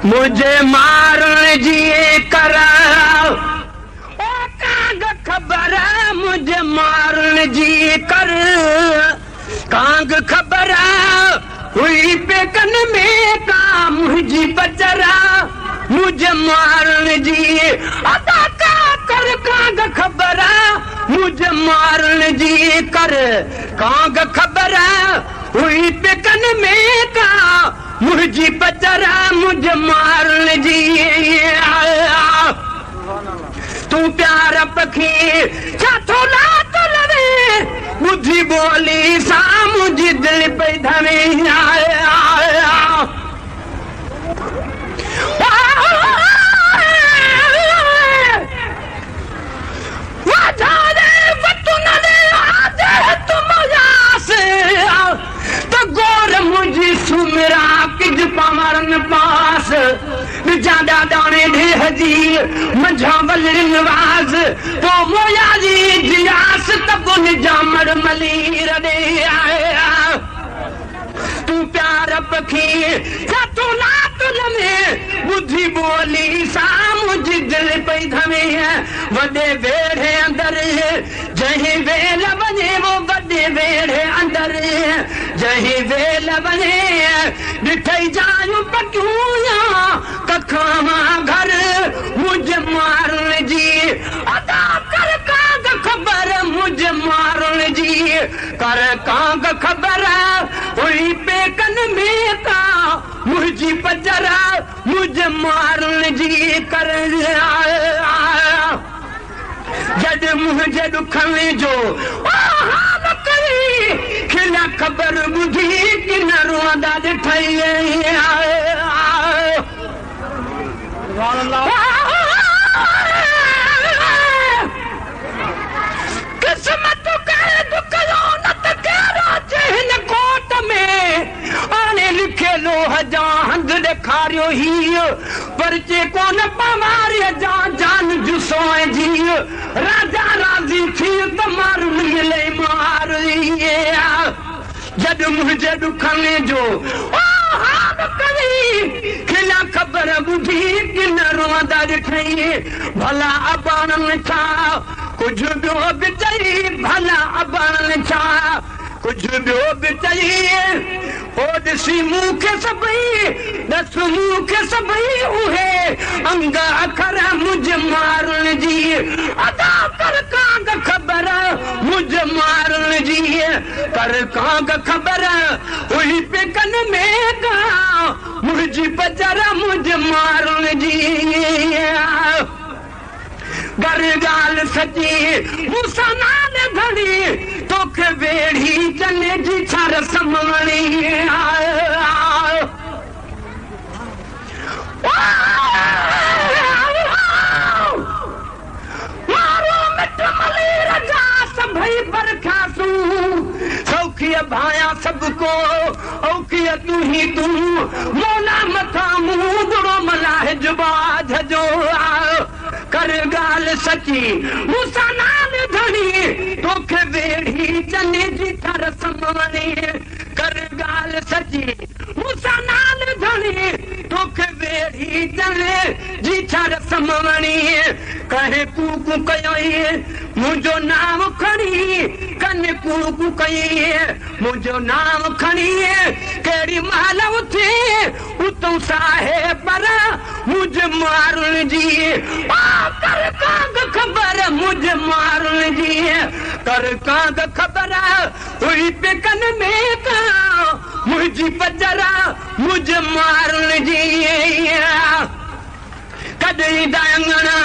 मुझे मारण जी कर कांग खबर मुझे मारण जी कर कांग खबर हुई पेकन में का मुझी बजरा मुझे मारण जी अदा का कर कांग खबर मुझे मारण जी कर कांग खबर हुई पेकन में का मुझी बजरा मुझे मारण जी तू प्यार पखी छाथो ला तो लवे मुझी बोली सा मुझी दिल पे धवे मुझी सुमरा किज पामरन पास ज्यादा दाने ढेह जी मंझा बलरिंग वाज तो मोया जी जियास तबुन जामर मलीर दे आया तू प्यार पखी साथो लात लमे बुद्धि बोली सा मुझी दिल पे धमे वडे वेड़े अंदर जही वेल बने वो वडे वेड़े अंदर जही वेल बने डिठई जायूं पटूया कखामा घर मुझे मारण जी अदा कर कांग खबर मुझे मारण जी कर कांग खबर हुई पेकन में का मुझी बजरा मुझे मारण जी कर जद मुझे दुखने जो हाल करी खिला खबर बुझी कि न रोदा दिठाई किस्मत करे दुख नत केरा चहन कोट में आने लिखे लो हजा हंद देखारियो ही परचे कोन पवारे जा जान जुसोए जी राजा राजी थी तो मार मिले मार जद मुझे दुखने जो हाल करी खिला खबर बुझी कि न रोदा दिखाई भला अबान छा कुछ बियो बिचारी भला अबान छा कुछ बियो बिचारी ओ दिसी मुखे सबई दस मुखे सबई उहे अंगा अखर मुझे मारण जी अदा कर कांग खबर मुझे मारण जी कर कांग खबर हुई पेकन में का मुझी बजरा मुझे मारण जी गर गाल सची मूसा नाल धड़ी तोखे वेड़ी चने जी छर समवणी मारो मिट मलीर जास भई बरखासू सौखिया भाया सबको औखिया तू ही तू मोला मथा मुंदड़ो मलाह जुबाज जो कर गाल सची मूसा नाल धड़ी तोखे वेड़ी चने जी थर समवणी कर गाल सची मूसा नाल धड़ी तोखे वेड़ी चने जी थर समवणी कहे कूकू कयो मुझो नाम खणी कन कूकू कई मुझो नाम खणी केड़ी माल उथे उतो साहे पर मुझे मारण जी कर कांग खबर मुझे मारण जी कर कांग खबर हुई पेकन में का मुझी बजरा मुझे मारण जी कदई दांगना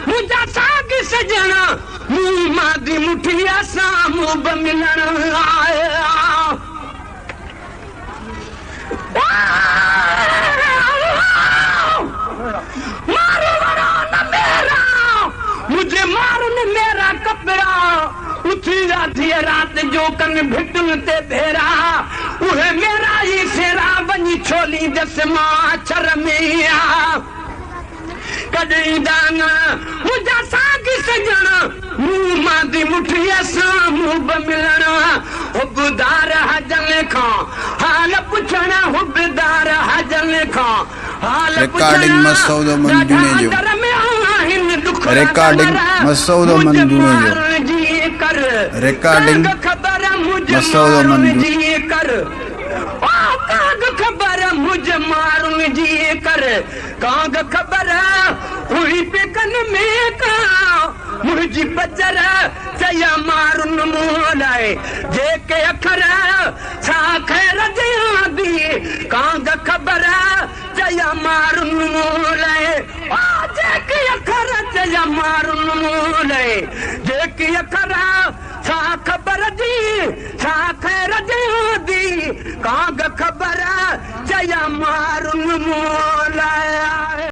मुझा साग सजना मुंह मादी मुठिया सामू बमिलन आया मारो वरान मेरा मुझे मारन मेरा कपड़ा उठी जाती रात जो कन भिटन ते भेरा उहे मेरा ही सेरा बनी छोली जस मां चर में कदई दाना मुझा साग सजना मुंह मादी मुठिया सामू बमिलन हुबदार हजन खां हाल पुछना हुबदार हजन खां रिकॉर्डिंग मसूद मंजूने जो रिकॉर्डिंग मसूद मंजूने जो रिकॉर्डिंग मसूद मंजूने कर खबर मुझे मारून जी कर कांग खबर हुई पिकन में का मुझी बजर चया मारून मोलाए जेके अखर छा खैर दिया दी कांग खबर चया मारून मोलाए आ जेके अखर चया मारून मोलाए जेके अखर छा खबर दी छा खैर दिया दी कांग खबर चया मारून मोलाए